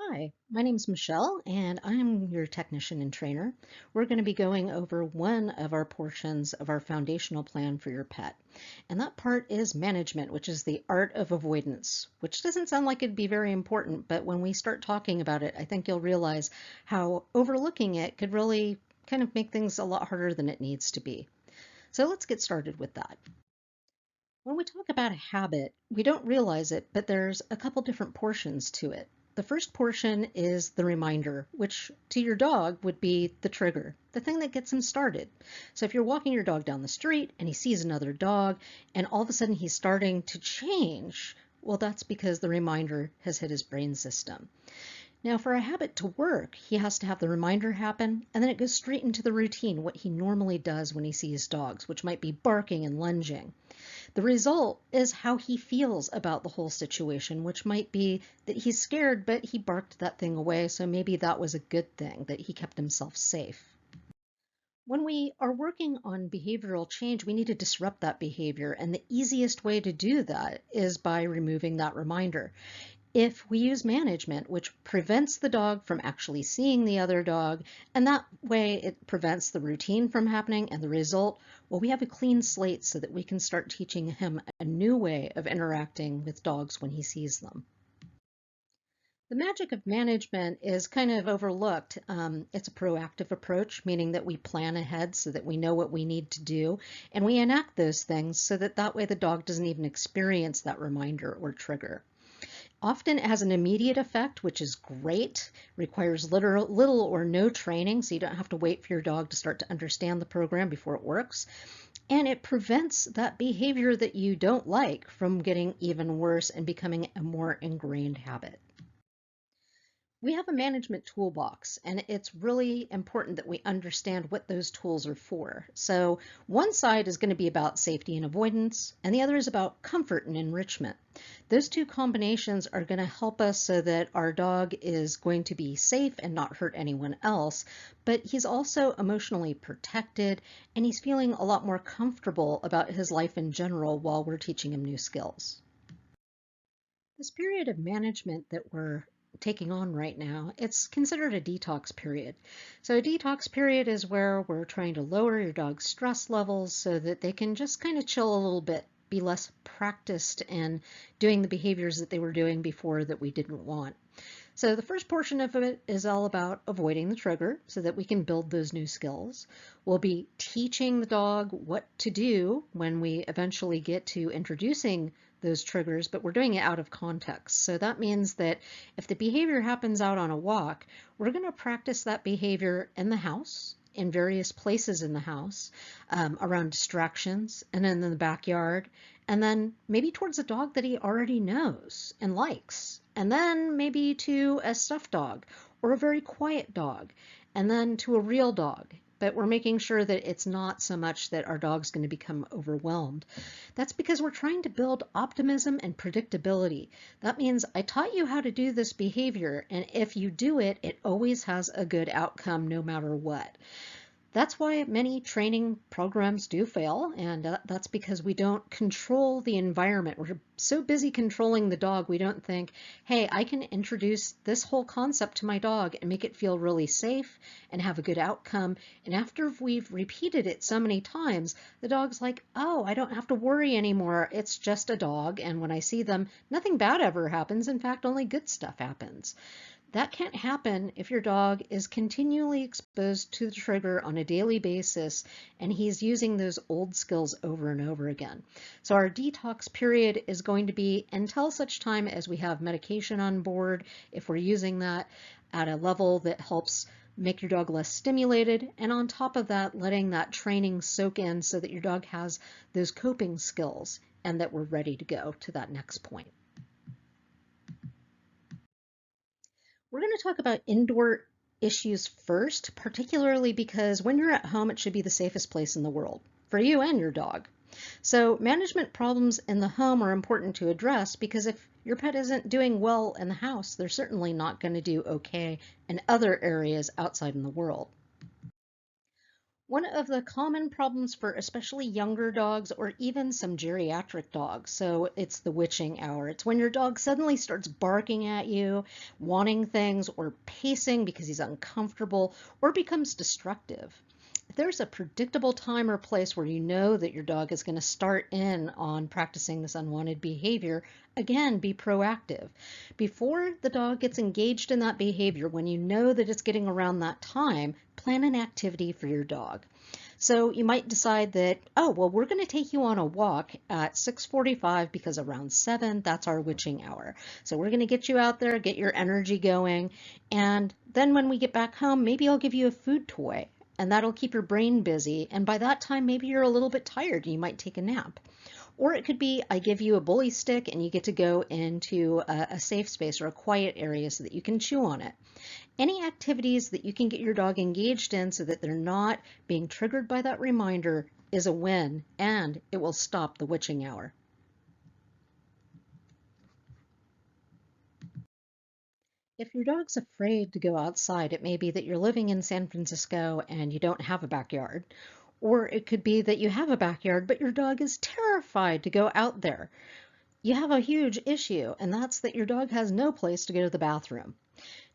Hi, my name's Michelle, and I'm your technician and trainer. We're going to be going over one of our portions of our foundational plan for your pet. And that part is management, which is the art of avoidance, which doesn't sound like it'd be very important, but when we start talking about it, I think you'll realize how overlooking it could really kind of make things a lot harder than it needs to be. So let's get started with that. When we talk about a habit, we don't realize it, but there's a couple different portions to it. The first portion is the reminder, which to your dog would be the trigger, the thing that gets him started. So if you're walking your dog down the street and he sees another dog and all of a sudden he's starting to change, well, that's because the reminder has hit his brain system. Now, for a habit to work, he has to have the reminder happen, and then it goes straight into the routine, what he normally does when he sees dogs, which might be barking and lunging. The result is how he feels about the whole situation, which might be that he's scared, but he barked that thing away, so maybe that was a good thing, that he kept himself safe. When we are working on behavioral change, we need to disrupt that behavior, and the easiest way to do that is by removing that reminder. If we use management, which prevents the dog from actually seeing the other dog, and that way it prevents the routine from happening, and the result, well, we have a clean slate so that we can start teaching him a new way of interacting with dogs when he sees them. The magic of management is kind of overlooked. It's a proactive approach, meaning that we plan ahead so that we know what we need to do, and we enact those things so that that way the dog doesn't even experience that reminder or trigger. Often it has an immediate effect, which is great, requires little or no training, so you don't have to wait for your dog to start to understand the program before it works. And it prevents that behavior that you don't like from getting even worse and becoming a more ingrained habit. We have a management toolbox, and it's really important that we understand what those tools are for. So one side is going to be about safety and avoidance, and the other is about comfort and enrichment. Those two combinations are going to help us so that our dog is going to be safe and not hurt anyone else, but he's also emotionally protected, and he's feeling a lot more comfortable about his life in general while we're teaching him new skills. This period of management that we're taking on right now, it's considered a detox period. So a detox period is where we're trying to lower your dog's stress levels so that they can just kind of chill a little bit, be less practiced in doing the behaviors that they were doing before that we didn't want. So the first portion of it is all about avoiding the trigger so that we can build those new skills. We'll be teaching the dog what to do when we eventually get to introducing those triggers, but we're doing it out of context. So that means that if the behavior happens out on a walk, we're going to practice that behavior in the house, in various places in the house, around distractions, and then in the backyard, and then maybe towards a dog that he already knows and likes, and then maybe to a stuffed dog or a very quiet dog, and then to a real dog. But we're making sure that it's not so much that our dog's going to become overwhelmed. That's because we're trying to build optimism and predictability. That means I taught you how to do this behavior, and if you do it, it always has a good outcome no matter what. That's why many training programs do fail, and that's because we don't control the environment. We're so busy controlling the dog, we don't think, hey, I can introduce this whole concept to my dog and make it feel really safe and have a good outcome. And after we've repeated it so many times, the dog's like, oh, I don't have to worry anymore. It's just a dog, and when I see them, nothing bad ever happens. In fact, only good stuff happens. That can't happen if your dog is continually exposed to the trigger on a daily basis and he's using those old skills over and over again. So our detox period is going to be until such time as we have medication on board, if we're using that at a level that helps make your dog less stimulated, and on top of that, letting that training soak in so that your dog has those coping skills and that we're ready to go to that next point. We're going to talk about indoor issues first, particularly because when you're at home, it should be the safest place in the world for you and your dog. So management problems in the home are important to address because if your pet isn't doing well in the house, they're certainly not going to do okay in other areas outside in the world. One of the common problems for especially younger dogs or even some geriatric dogs, so it's the witching hour. It's when your dog suddenly starts barking at you, wanting things, or pacing because he's uncomfortable, or becomes destructive. If there's a predictable time or place where you know that your dog is going to start in on practicing this unwanted behavior, again, be proactive. Before the dog gets engaged in that behavior, when you know that it's getting around that time, plan an activity for your dog. So you might decide that, oh, well, we're going to take you on a walk at 6:45 because around 7, that's our witching hour. So we're going to get you out there, get your energy going, and then when we get back home, maybe I'll give you a food toy, and that'll keep your brain busy. And by that time, maybe you're a little bit tired and you might take a nap. Or it could be I give you a bully stick and you get to go into a safe space or a quiet area so that you can chew on it. Any activities that you can get your dog engaged in so that they're not being triggered by that reminder is a win, and it will stop the witching hour. If your dog's afraid to go outside, it may be that you're living in San Francisco and you don't have a backyard. Or it could be that you have a backyard, but your dog is terrified to go out there. You have a huge issue, and that's that your dog has no place to go to the bathroom.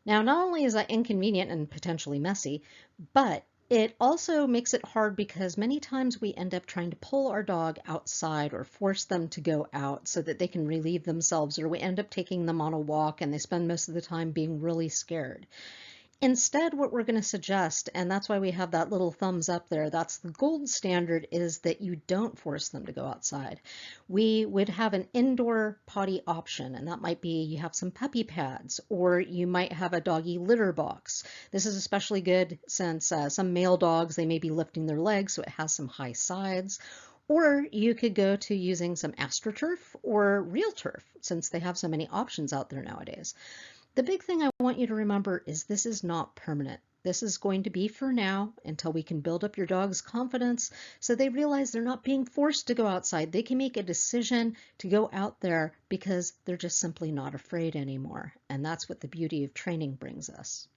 Now, not only is that inconvenient and potentially messy, but it also makes it hard because many times we end up trying to pull our dog outside or force them to go out so that they can relieve themselves, or we end up taking them on a walk and they spend most of the time being really scared. Instead, what we're going to suggest, and that's why we have that little thumbs up there, that's the gold standard, is that you don't force them to go outside. We would have an indoor potty option, and that might be you have some puppy pads, or you might have a doggy litter box. This is especially good since some male dogs, they may be lifting their legs, so it has some high sides. Or you could go to using some AstroTurf or real turf, since they have so many options out there nowadays. The big thing I want you to remember is this is not permanent. This is going to be for now until we can build up your dog's confidence so they realize they're not being forced to go outside. They can make a decision to go out there because they're just simply not afraid anymore. And that's what the beauty of training brings us.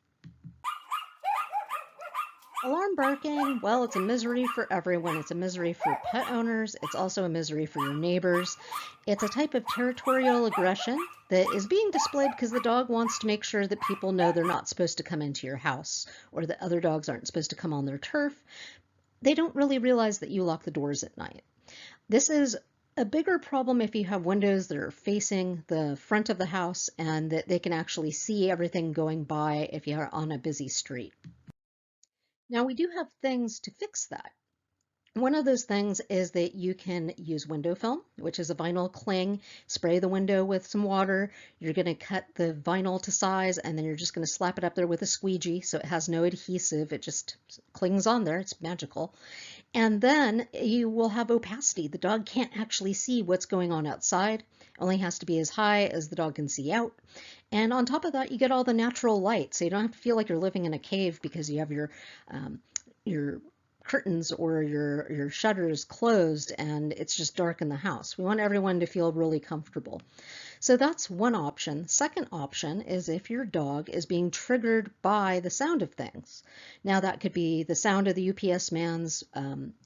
Alarm barking, well, it's a misery for everyone. It's a misery for pet owners. It's also a misery for your neighbors. It's a type of territorial aggression that is being displayed because the dog wants to make sure that people know they're not supposed to come into your house or that other dogs aren't supposed to come on their turf. They don't really realize that you lock the doors at night. This is a bigger problem if you have windows that are facing the front of the house and that they can actually see everything going by if you are on a busy street. Now, we do have things to fix that. One of those things is that you can use window film, which is a vinyl cling, spray the window with some water. You're going to cut the vinyl to size, and then you're just going to slap it up there with a squeegee so it has no adhesive. It just clings on there. It's magical. And then you will have opacity. The dog can't actually see what's going on outside. It only has to be as high as the dog can see out. And on top of that, you get all the natural light, so you don't have to feel like you're living in a cave because you have your curtains or your shutters closed and it's just dark in the house. We want everyone to feel really comfortable. So that's one option. Second option is if your dog is being triggered by the sound of things. Now that could be the sound of the UPS man's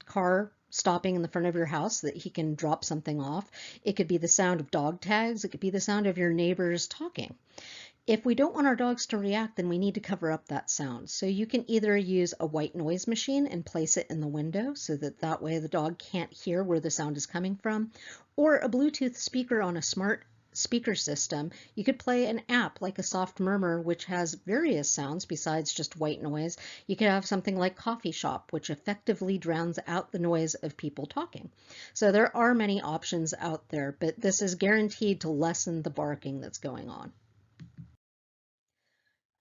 car stopping in the front of your house so that he can drop something off. It could be the sound of dog tags. It could be the sound of your neighbors talking. If we don't want our dogs to react, then we need to cover up that sound. So you can either use a white noise machine and place it in the window so that way the dog can't hear where the sound is coming from, or a Bluetooth speaker on a smart speaker system. You could play an app like a soft murmur, which has various sounds besides just white noise. You could have something like coffee shop, which effectively drowns out the noise of people talking. So there are many options out there, but this is guaranteed to lessen the barking that's going on.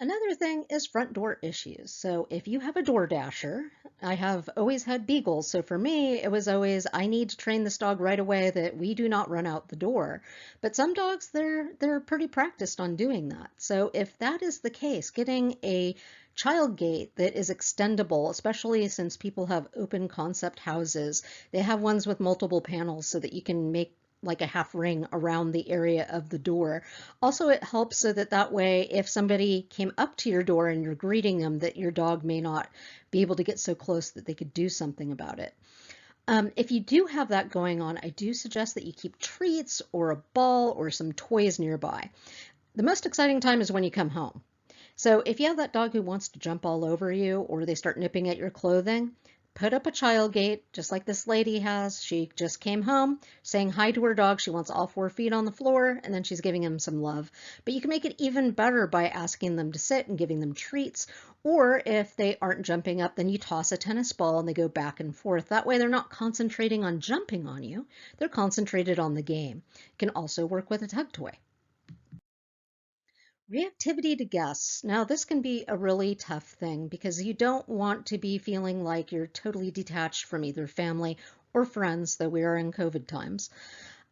Another thing is front door issues. So if you have a door dasher, I have always had beagles. So for me, it was always, I need to train this dog right away that we do not run out the door. But some dogs, they're pretty practiced on doing that. So if that is the case, getting a child gate that is extendable, especially since people have open concept houses, they have ones with multiple panels so that you can make like a half ring around the area of the door. Also, it helps so that that way, if somebody came up to your door and you're greeting them, that your dog may not be able to get so close that they could do something about it. If you do have that going on, I do suggest that you keep treats or a ball or some toys nearby. The most exciting time is when you come home. So if you have that dog who wants to jump all over you or they start nipping at your clothing, put up a child gate, just like this lady has. She just came home saying hi to her dog. She wants all 4 feet on the floor, and then she's giving him some love. But you can make it even better by asking them to sit and giving them treats. Or if they aren't jumping up, then you toss a tennis ball and they go back and forth. That way they're not concentrating on jumping on you. They're concentrated on the game. You can also work with a tug toy. Reactivity to guests. Now, this can be a really tough thing because you don't want to be feeling like you're totally detached from either family or friends, though we are in COVID times.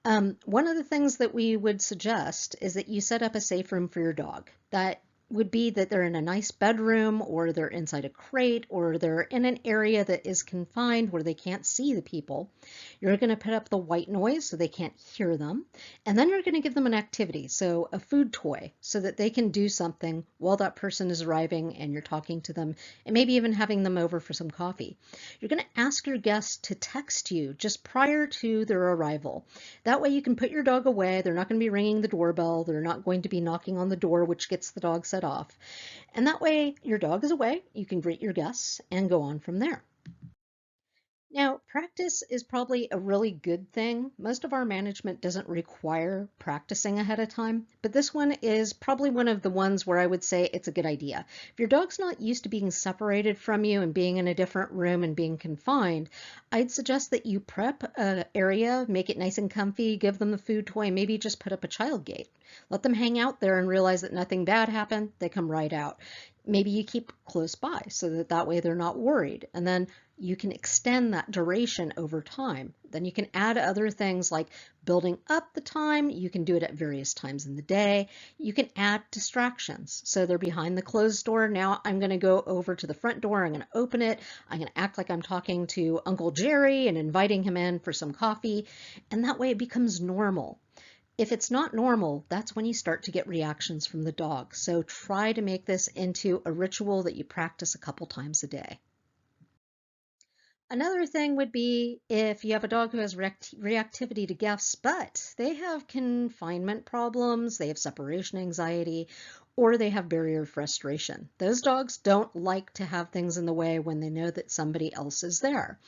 One of the things that we would suggest is that you set up a safe room for your dog. That would be that they're in a nice bedroom or they're inside a crate or they're in an area that is confined where they can't see the people. You're going to put up the white noise so they can't hear them. And then you're going to give them an activity, so a food toy, so that they can do something while that person is arriving and you're talking to them and maybe even having them over for some coffee. You're going to ask your guests to text you just prior to their arrival. That way you can put your dog away. They're not going to be ringing the doorbell. They're not going to be knocking on the door, which gets the dog set off. And that way your dog is away. You can greet your guests and go on from there. Now, practice is probably a really good thing. Most of our management doesn't require practicing ahead of time, but this one is probably one of the ones where I would say it's a good idea. If your dog's not used to being separated from you and being in a different room and being confined, I'd suggest that you prep an area, make it nice and comfy, give them the food toy, maybe just put up a child gate. Let them hang out there and realize that nothing bad happened, they come right out. Maybe you keep close by so that that way they're not worried. And then you can extend that duration over time. Then you can add other things like building up the time. You can do it at various times in the day. You can add distractions. So they're behind the closed door. Now I'm going to go over to the front door. I'm going to open it. I'm going to act like I'm talking to Uncle Jerry and inviting him in for some coffee. And that way it becomes normal. If it's not normal, that's when you start to get reactions from the dog. So try to make this into a ritual that you practice a couple times a day. Another thing would be if you have a dog who has reactivity to guests, but they have confinement problems, they have separation anxiety, or they have barrier frustration. Those dogs don't like to have things in the way when they know that somebody else is there.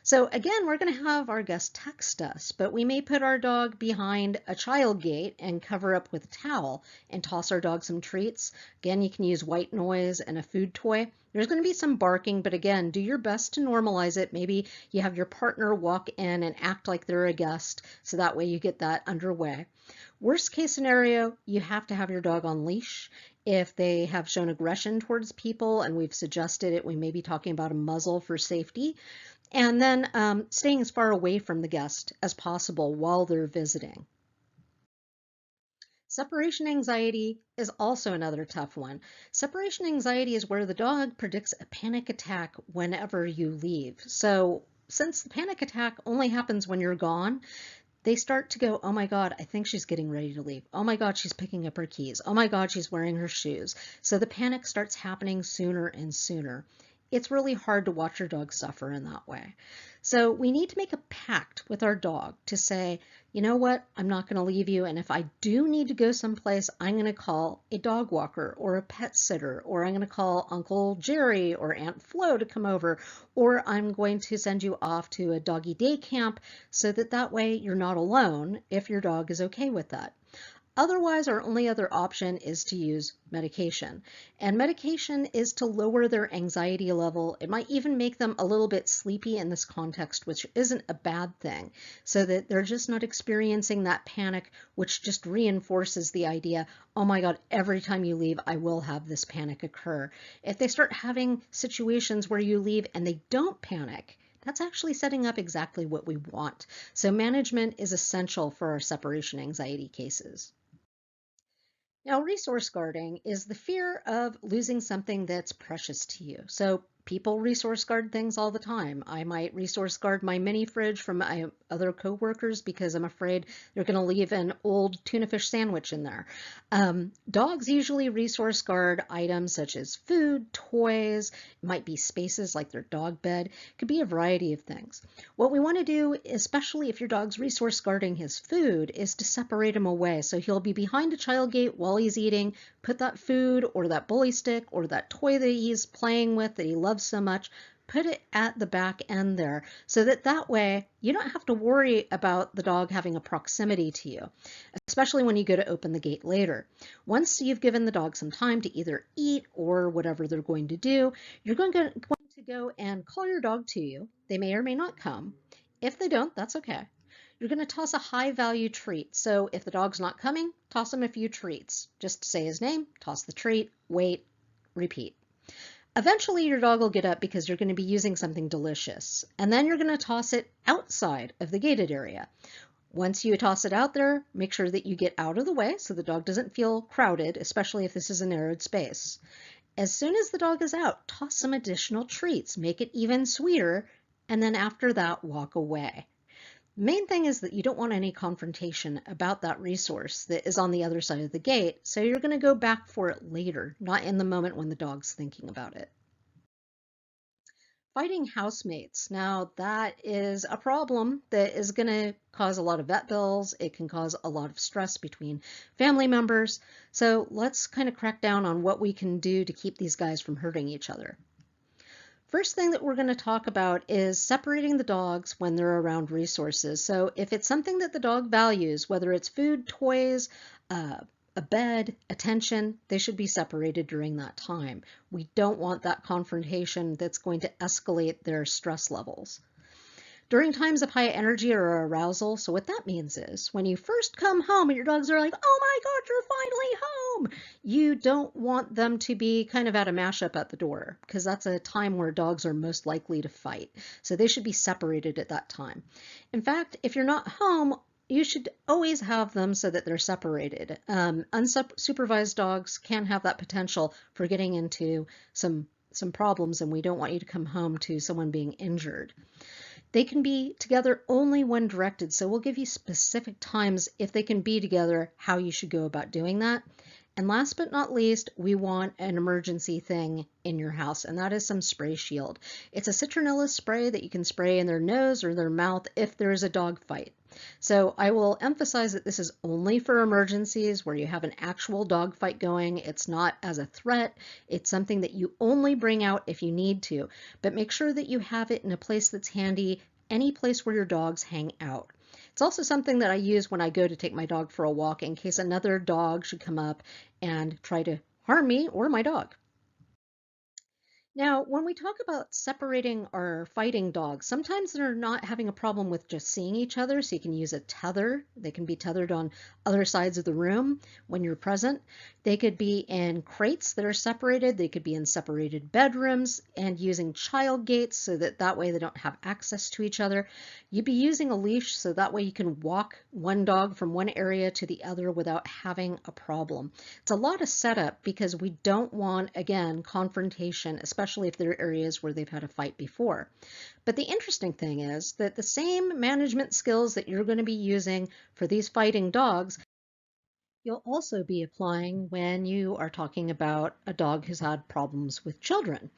So again, we're going to have our guest text us, but we may put our dog behind a child gate and cover up with a towel and toss our dog some treats. Again, you can use white noise and a food toy. There's going to be some barking, but again, do your best to normalize it. Maybe you have your partner walk in and act like they're a guest, so that way you get that underway. Worst case scenario, you have to have your dog on leash. If they have shown aggression towards people, and we've suggested it, we may be talking about a muzzle for safety. And then staying as far away from the guest as possible while they're visiting. Separation anxiety is also another tough one. Separation anxiety is where the dog predicts a panic attack whenever you leave. So since the panic attack only happens when you're gone, they start to go, oh my God, I think she's getting ready to leave. Oh my God, she's picking up her keys. Oh my God, she's wearing her shoes. So the panic starts happening sooner and sooner. It's really hard to watch your dog suffer in that way. So we need to make a pact with our dog to say, you know what, I'm not going to leave you. And if I do need to go someplace, I'm going to call a dog walker or a pet sitter, or I'm going to call Uncle Jerry or Aunt Flo to come over, or I'm going to send you off to a doggy day camp so that that way you're not alone if your dog is okay with that. Otherwise, our only other option is to use medication. And medication is to lower their anxiety level. It might even make them a little bit sleepy in this context, which isn't a bad thing, so that they're just not experiencing that panic, which just reinforces the idea, oh my God, every time you leave, I will have this panic occur. If they start having situations where you leave and they don't panic, that's actually setting up exactly what we want. So management is essential for our separation anxiety cases. Now, resource guarding is the fear of losing something that's precious to you. So People resource guard things all the time. I might resource guard my mini fridge from my other coworkers because I'm afraid they're going to leave an old tuna fish sandwich in there. Dogs usually resource guard items such as food, toys, it might be spaces like their dog bed, it could be a variety of things. What we want to do, especially if your dog's resource guarding his food, is to separate him away. So he'll be behind a child gate while he's eating, put that food or that bully stick or that toy that he's playing with that he loves so much, put it at the back end there so that way you don't have to worry about the dog having a proximity to you, especially when you go to open the gate later. Once you've given the dog some time to either eat or whatever they're going to do, you're going to go and call your dog to you. They may or may not come. If they don't, that's okay. You're going to toss a high value treat. So if the dog's not coming, toss him a few treats. Just say his name, toss the treat, wait, repeat. Eventually your dog will get up because you're going to be using something delicious. And then you're going to toss it outside of the gated area. Once you toss it out there, make sure that you get out of the way so the dog doesn't feel crowded, especially if this is a narrowed space. As soon as the dog is out, toss some additional treats, make it even sweeter, and then after that, walk away. The main thing is that you don't want any confrontation about that resource that is on the other side of the gate, so you're going to go back for it later, not in the moment when the dog's thinking about it. Fighting housemates. Now that is a problem that is going to cause a lot of vet bills. It can cause a lot of stress between family members. So let's kind of crack down on what we can do to keep these guys from hurting each other. First thing that we're going to talk about is separating the dogs when they're around resources. So if it's something that the dog values, whether it's food, toys, a bed, attention, they should be separated during that time. We don't want that confrontation that's going to escalate their stress levels. During times of high energy or arousal, so what that means is when you first come home and your dogs are like, oh my God, you're finally home, you don't want them to be kind of at a mashup at the door because that's a time where dogs are most likely to fight. So they should be separated at that time. In fact, if you're not home, you should always have them so that they're separated. Unsupervised dogs can have that potential for getting into some problems, and we don't want you to come home to someone being injured. They can be together only when directed, so we'll give you specific times if they can be together, how you should go about doing that. And last but not least, we want an emergency thing in your house, and that is some spray shield. It's a citronella spray that you can spray in their nose or their mouth if there is a dog fight. So I will emphasize that this is only for emergencies where you have an actual dog fight going. It's not as a threat. It's something that you only bring out if you need to, but make sure that you have it in a place that's handy, any place where your dogs hang out. It's also something that I use when I go to take my dog for a walk in case another dog should come up and try to harm me or my dog. Now, when we talk about separating our fighting dogs, sometimes they're not having a problem with just seeing each other, so you can use a tether. They can be tethered on other sides of the room when you're present. They could be in crates that are separated. They could be in separated bedrooms and using child gates so that way they don't have access to each other. You'd be using a leash so that way you can walk one dog from one area to the other without having a problem. It's a lot of setup because we don't want, again, confrontation, especially if there are areas where they've had a fight before. But the interesting thing is that the same management skills that you're going to be using for these fighting dogs, you'll also be applying when you are talking about a dog who's had problems with children.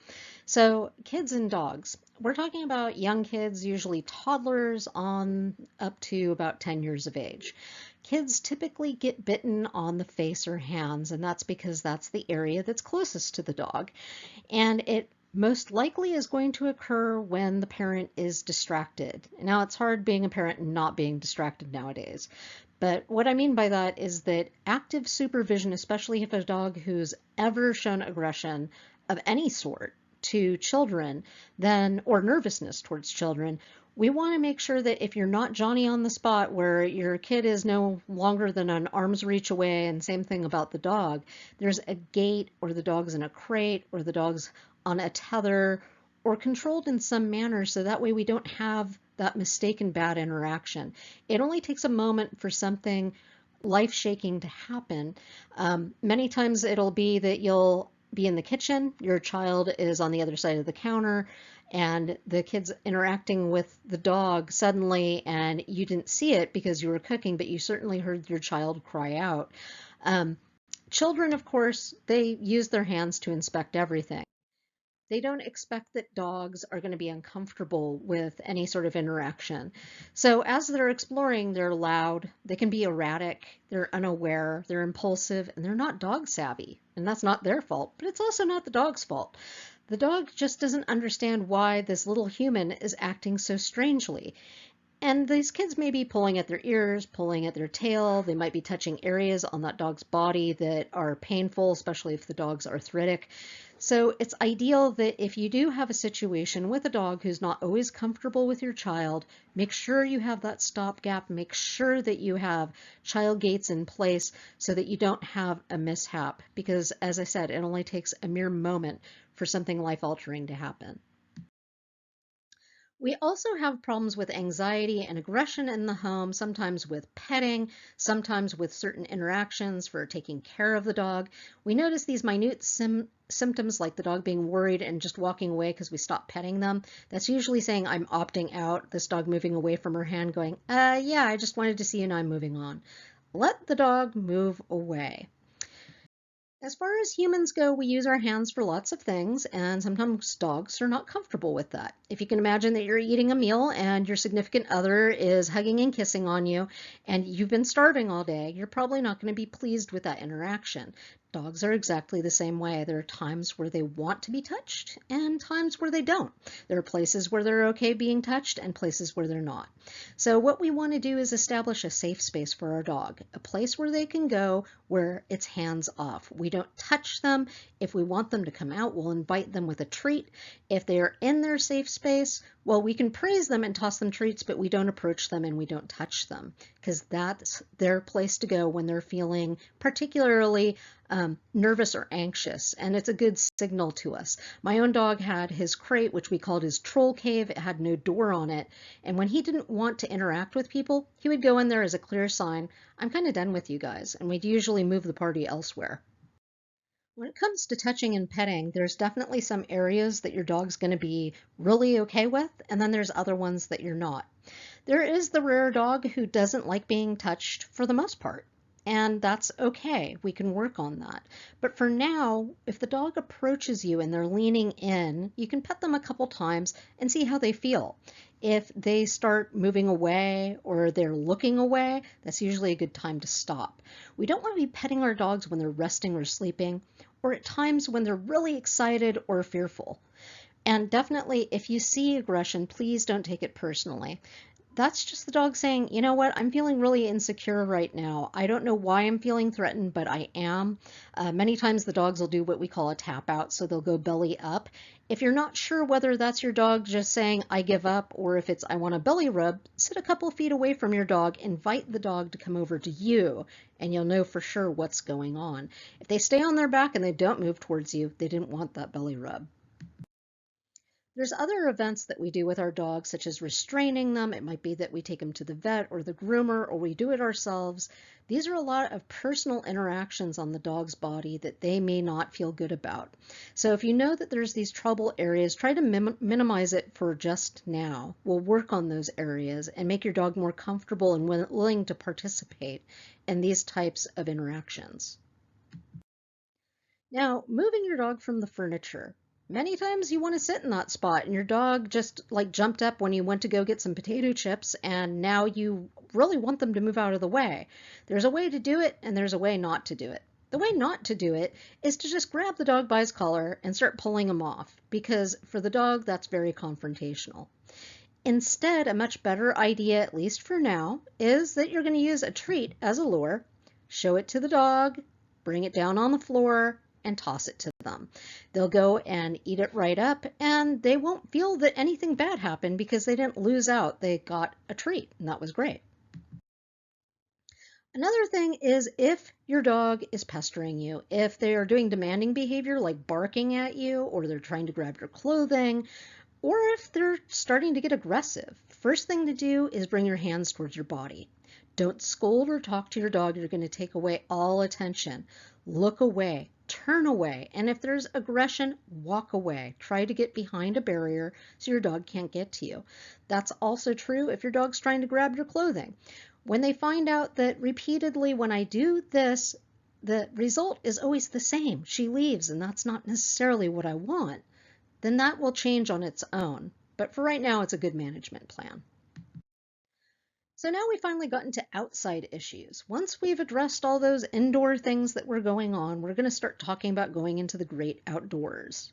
So kids and dogs, we're talking about young kids, usually toddlers on up to about 10 years of age. Kids typically get bitten on the face or hands, and that's because that's the area that's closest to the dog. And it most likely is going to occur when the parent is distracted. Now, it's hard being a parent and not being distracted nowadays. But what I mean by that is that active supervision, especially if a dog who's ever shown aggression of any sort to children, or nervousness towards children, we want to make sure that if you're not Johnny on the spot where your kid is no longer than an arm's reach away, and same thing about the dog, there's a gate or the dog's in a crate or the dog's on a tether or controlled in some manner so that way we don't have that mistaken bad interaction. It only takes a moment for something life-shaking to happen. Many times it'll be that you'll be in the kitchen, your child is on the other side of the counter, and the kid's interacting with the dog suddenly, and you didn't see it because you were cooking, but you certainly heard your child cry out. Um, Children, of course, they use their hands to inspect everything. They don't expect that dogs are going to be uncomfortable with any sort of interaction. So as they're exploring, they're loud, they can be erratic, they're unaware, they're impulsive, and they're not dog savvy. And that's not their fault, but it's also not the dog's fault. The dog just doesn't understand why this little human is acting so strangely. And these kids may be pulling at their ears, pulling at their tail. They might be touching areas on that dog's body that are painful, especially if the dog's arthritic. So it's ideal that if you do have a situation with a dog who's not always comfortable with your child, make sure you have that stopgap. Make sure that you have child gates in place so that you don't have a mishap. Because as I said, it only takes a mere moment for something life-altering to happen. We also have problems with anxiety and aggression in the home, sometimes with petting, sometimes with certain interactions for taking care of the dog. We notice these minute symptoms like the dog being worried and just walking away because we stopped petting them. That's usually saying, I'm opting out, this dog moving away from her hand going, yeah, I just wanted to see you and I'm moving on. Let the dog move away. As far as humans go, we use our hands for lots of things, and sometimes dogs are not comfortable with that. If you can imagine that you're eating a meal and your significant other is hugging and kissing on you, and you've been starving all day, you're probably not going to be pleased with that interaction. Dogs are exactly the same way. There are times where they want to be touched and times where they don't. There are places where they're okay being touched and places where they're not. So what we want to do is establish a safe space for our dog, a place where they can go where it's hands off. We don't touch them. If we want them to come out, we'll invite them with a treat. If they are in their safe space, well, we can praise them and toss them treats, but we don't approach them and we don't touch them because that's their place to go when they're feeling particularly nervous or anxious, and it's a good signal to us. My own dog had his crate, which we called his troll cave. It had no door on it, and when he didn't want to interact with people, he would go in there as a clear sign, I'm kind of done with you guys, and we'd usually move the party elsewhere. When it comes to touching and petting, there's definitely some areas that your dog's going to be really okay with, and then there's other ones that you're not. There is the rare dog who doesn't like being touched for the most part, and that's okay. We can work on that. But for now, if the dog approaches you and they're leaning in, you can pet them a couple times and see how they feel. If they start moving away or they're looking away, that's usually a good time to stop. We don't want to be petting our dogs when they're resting or sleeping, or at times when they're really excited or fearful. And definitely, if you see aggression, please don't take it personally. That's just the dog saying, you know what, I'm feeling really insecure right now. I don't know why I'm feeling threatened, but I am. Many times the dogs will do what we call a tap out, so they'll go belly up. If you're not sure whether that's your dog just saying, I give up, or if it's, I want a belly rub, sit a couple feet away from your dog, invite the dog to come over to you, and you'll know for sure what's going on. If they stay on their back and they don't move towards you, they didn't want that belly rub. There's other events that we do with our dogs, such as restraining them. It might be that we take them to the vet or the groomer, or we do it ourselves. These are a lot of personal interactions on the dog's body that they may not feel good about. So if you know that there's these trouble areas, try to minimize it for just now. We'll work on those areas and make your dog more comfortable and willing to participate in these types of interactions. Now, moving your dog from the furniture. Many times you want to sit in that spot and your dog just like jumped up when you went to go get some potato chips and now you really want them to move out of the way. There's a way to do it and there's a way not to do it. The way not to do it is to just grab the dog by his collar and start pulling him off, because for the dog that's very confrontational. Instead, a much better idea, at least for now, is that you're going to use a treat as a lure, show it to the dog, bring it down on the floor, and toss it to them. They'll go and eat it right up, and they won't feel that anything bad happened because they didn't lose out. They got a treat, and that was great. Another thing is if your dog is pestering you, if they are doing demanding behavior like barking at you, or they're trying to grab your clothing, or if they're starting to get aggressive, first thing to do is bring your hands towards your body. Don't scold or talk to your dog. You're going to take away all attention. look away, turn away, and if there's aggression, walk away. Try to get behind a barrier so your dog can't get to you. That's also true if your dog's trying to grab your clothing. When they find out that repeatedly when I do this, the result is always the same, she leaves, and that's not necessarily what I want, then that will change on its own. But for right now, it's a good management plan. So now we finally got into outside issues. Once we've addressed all those indoor things that were going on, we're going to start talking about going into the great outdoors.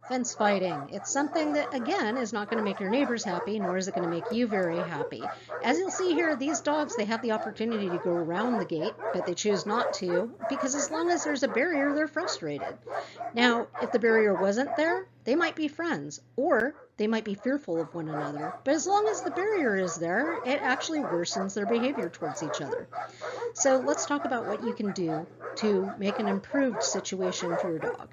Fence fighting. It's something that, again, is not going to make your neighbors happy, nor is it going to make you very happy. As you'll see here, these dogs, they have the opportunity to go around the gate, but they choose not to, because as long as there's a barrier, they're frustrated. Now, if the barrier wasn't there, they might be friends, or they might be fearful of one another. But as long as the barrier is there, it actually worsens their behavior towards each other. So let's talk about what you can do to make an improved situation for your dog.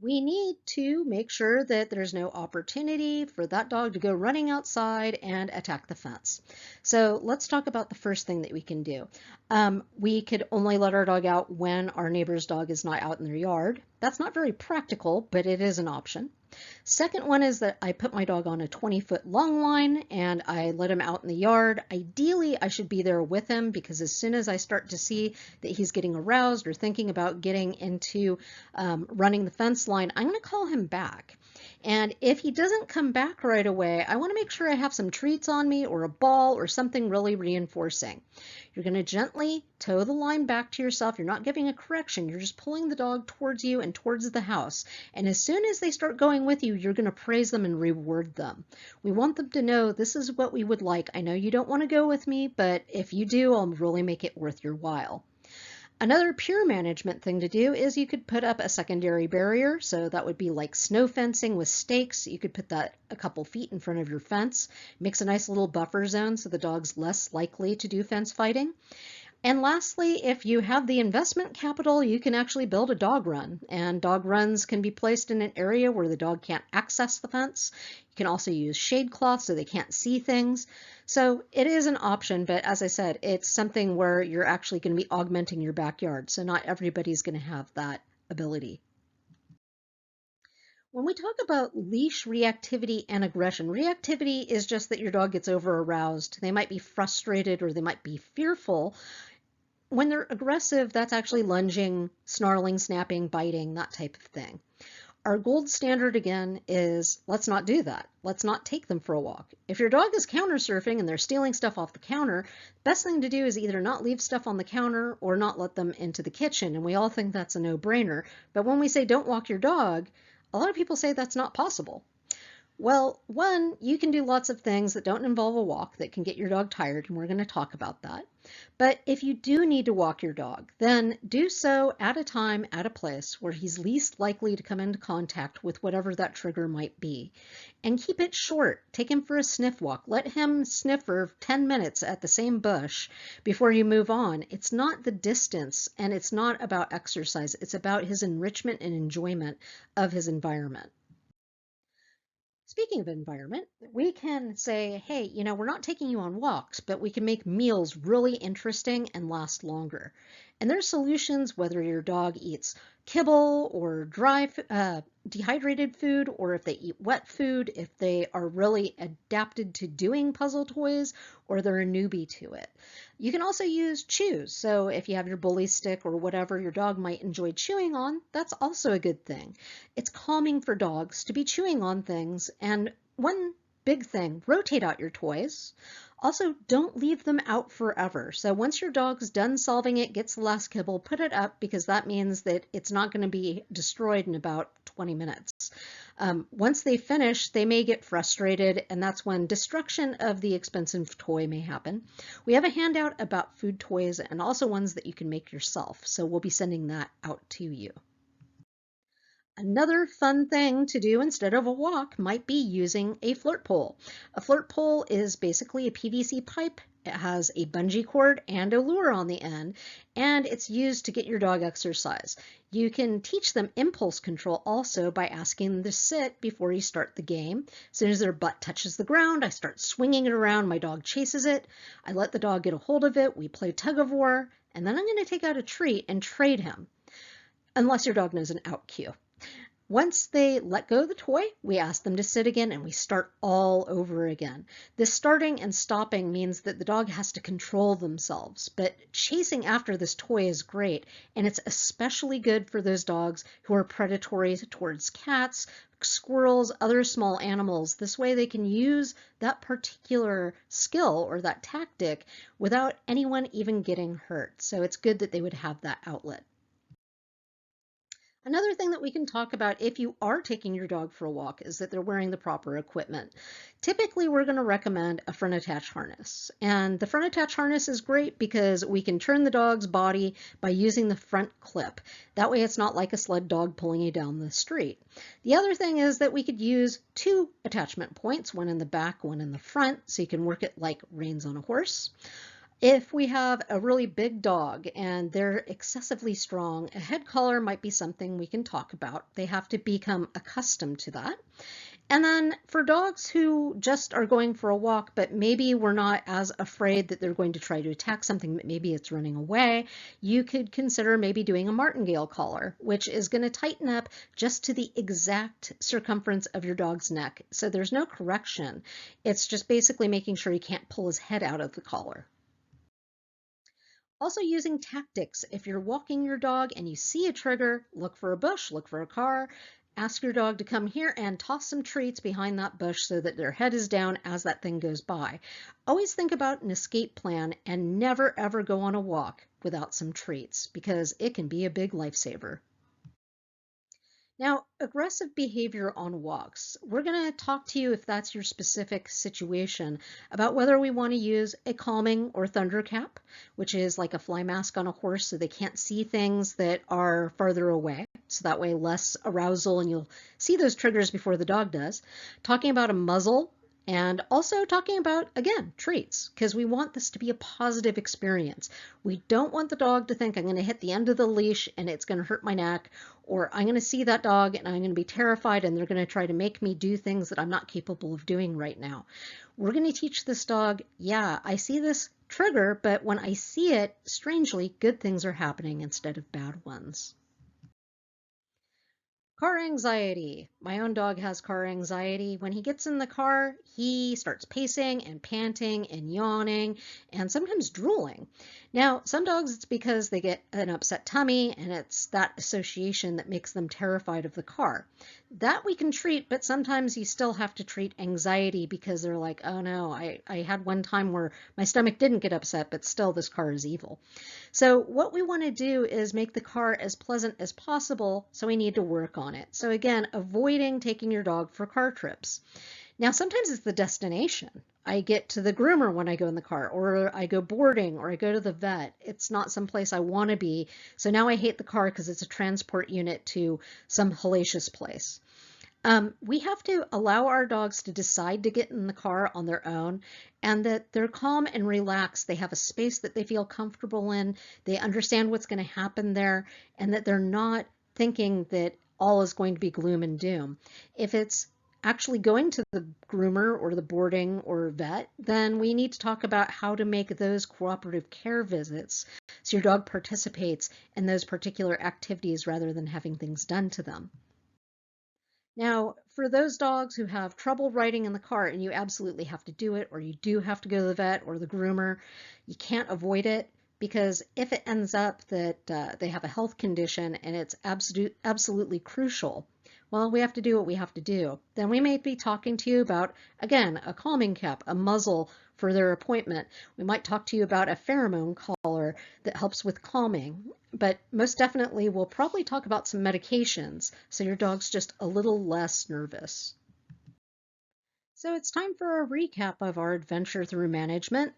We need to make sure that there's no opportunity for that dog to go running outside and attack the fence. So let's talk about the first thing that we can do. We could only let our dog out when our neighbor's dog is not out in their yard. That's not very practical, but it is an option. Second one is that I put my dog on a 20-foot long line and I let him out in the yard. Ideally, I should be there with him because as soon as I start to see that he's getting aroused or thinking about getting into running the fence line, I'm going to call him back. And if he doesn't come back right away, I want to make sure I have some treats on me or a ball or something really reinforcing. You're going to gently toe the line back to yourself. You're not giving a correction. You're just pulling the dog towards you and towards the house. And as soon as they start going with you, you're going to praise them and reward them. We want them to know this is what we would like. I know you don't want to go with me, but if you do, I'll really make it worth your while. Another pure management thing to do is you could put up a secondary barrier. So that would be like snow fencing with stakes. You could put that a couple feet in front of your fence. Makes a nice little buffer zone so the dog's less likely to do fence fighting. And lastly, if you have the investment capital, you can actually build a dog run. And dog runs can be placed in an area where the dog can't access the fence. You can also use shade cloth so they can't see things. So it is an option, but as I said, it's something where you're actually going to be augmenting your backyard. So not everybody's going to have that ability. When we talk about leash reactivity and aggression, reactivity is just that your dog gets over aroused. They might be frustrated or they might be fearful. When they're aggressive, that's actually lunging, snarling, snapping, biting, that type of thing. Our gold standard, again, is let's not do that. Let's not take them for a walk. If your dog is counter surfing and they're stealing stuff off the counter, the best thing to do is either not leave stuff on the counter or not let them into the kitchen. And we all think that's a no-brainer. But when we say don't walk your dog, a lot of people say that's not possible. Well, one, you can do lots of things that don't involve a walk that can get your dog tired, and we're going to talk about that. But if you do need to walk your dog, then do so at a time, at a place where he's least likely to come into contact with whatever that trigger might be. And keep it short. Take him for a sniff walk. Let him sniff for 10 minutes at the same bush before you move on. It's not the distance, and it's not about exercise. It's about his enrichment and enjoyment of his environment. Speaking of environment, we can say, hey, we're not taking you on walks, but we can make meals really interesting and last longer. And there's solutions whether your dog eats kibble or dry, dehydrated food, or if they eat wet food, if they are really adapted to doing puzzle toys, or they're a newbie to it. You can also use chews. So if you have your bully stick or whatever your dog might enjoy chewing on, that's also a good thing. It's calming for dogs to be chewing on things. And one big thing, rotate out your toys. Also, don't leave them out forever. So once your dog's done solving it, gets the last kibble, put it up because that means that it's not going to be destroyed in about 20 minutes. Once they finish, they may get frustrated, and that's when destruction of the expensive toy may happen. We have a handout about food toys and also ones that you can make yourself, so we'll be sending that out to you. Another fun thing to do instead of a walk might be using a flirt pole. A flirt pole is basically a PVC pipe. It has a bungee cord and a lure on the end, and it's used to get your dog exercise. You can teach them impulse control also by asking them to sit before you start the game. As soon as their butt touches the ground, I start swinging it around. My dog chases it. I let the dog get a hold of it. We play tug of war. and then I'm going to take out a treat and trade him, unless your dog knows an out cue. Once they let go of the toy, we ask them to sit again and we start all over again. This starting and stopping means that the dog has to control themselves, but chasing after this toy is great, and it's especially good for those dogs who are predatory towards cats, squirrels, other small animals. This way they can use that particular skill or that tactic without anyone even getting hurt. So it's good that they would have that outlet. Another thing that we can talk about if you are taking your dog for a walk is that they're wearing the proper equipment. Typically, we're going to recommend a front attach harness. And the front attach harness is great because we can turn the dog's body by using the front clip. That way it's not like a sled dog pulling you down the street. The other thing is that we could use 2 attachment points, one in the back, one in the front, so you can work it like reins on a horse. If we have a really big dog and they're excessively strong, a head collar might be something we can talk about. They have to become accustomed to that. And then for dogs who just are going for a walk, but maybe we're not as afraid that they're going to try to attack something, but maybe it's running away, you could consider maybe doing a martingale collar, which is going to tighten up just to the exact circumference of your dog's neck. So there's no correction. It's just basically making sure he can't pull his head out of the collar. Also using tactics. If you're walking your dog and you see a trigger, look for a bush, look for a car, ask your dog to come here and toss some treats behind that bush so that their head is down as that thing goes by. Always think about an escape plan and never ever go on a walk without some treats because it can be a big lifesaver. Now, aggressive behavior on walks. We're going to talk to you, if that's your specific situation, about whether we want to use a calming or thunder cap, which is like a fly mask on a horse so they can't see things that are farther away. So that way less arousal and you'll see those triggers before the dog does. Talking about a muzzle. And also talking about, again, treats, because we want this to be a positive experience. We don't want the dog to think I'm going to hit the end of the leash and it's going to hurt my neck, or I'm going to see that dog and I'm going to be terrified and they're going to try to make me do things that I'm not capable of doing right now. We're going to teach this dog, yeah, I see this trigger, but when I see it, strangely, good things are happening instead of bad ones. Car anxiety. My own dog has car anxiety. When he gets in the car, he starts pacing and panting and yawning and sometimes drooling. Now, some dogs, it's because they get an upset tummy and it's that association that makes them terrified of the car. That we can treat, but sometimes you still have to treat anxiety because they're like, oh no, I had one time where my stomach didn't get upset, but still this car is evil. So what we want to do is make the car as pleasant as possible, so we need to work on it. So again, avoiding taking your dog for car trips. Now, sometimes it's the destination. I get to the groomer when I go in the car, or I go boarding, or I go to the vet. It's not someplace I want to be. So now I hate the car because it's a transport unit to some hellacious place. We have to allow our dogs to decide to get in the car on their own and that they're calm and relaxed. They have a space that they feel comfortable in. They understand what's going to happen there and that they're not thinking that all is going to be gloom and doom. If it's actually going to the groomer or the boarding or vet, then we need to talk about how to make those cooperative care visits so your dog participates in those particular activities rather than having things done to them. Now, for those dogs who have trouble riding in the car and you absolutely have to do it, or you do have to go to the vet or the groomer, you can't avoid it because if it ends up that they have a health condition and it's absolutely crucial, well, we have to do what we have to do. Then we may be talking to you about, again, a calming cap, a muzzle for their appointment. We might talk to you about a pheromone collar that helps with calming, but most definitely we'll probably talk about some medications so your dog's just a little less nervous. So it's time for a recap of our adventure through management.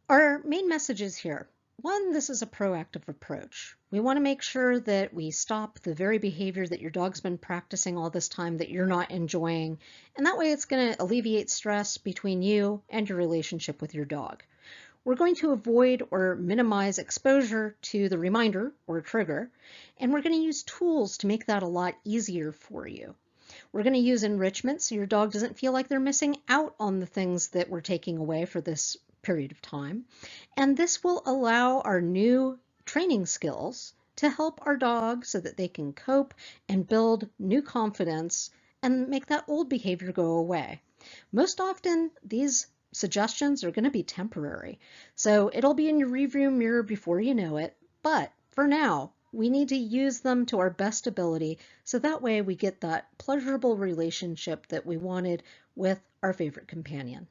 Our main messages here. One, this is a proactive approach. We want to make sure that we stop the very behavior that your dog's been practicing all this time that you're not enjoying, and that way it's going to alleviate stress between you and your relationship with your dog. We're going to avoid or minimize exposure to the reminder or trigger, and we're going to use tools to make that a lot easier for you. We're going to use enrichment so your dog doesn't feel like they're missing out on the things that we're taking away for this period of time. And this will allow our new training skills to help our dog so that they can cope and build new confidence and make that old behavior go away. Most often, these suggestions are going to be temporary. So it'll be in your rearview mirror before you know it. But for now, we need to use them to our best ability so that way we get that pleasurable relationship that we wanted with our favorite companion.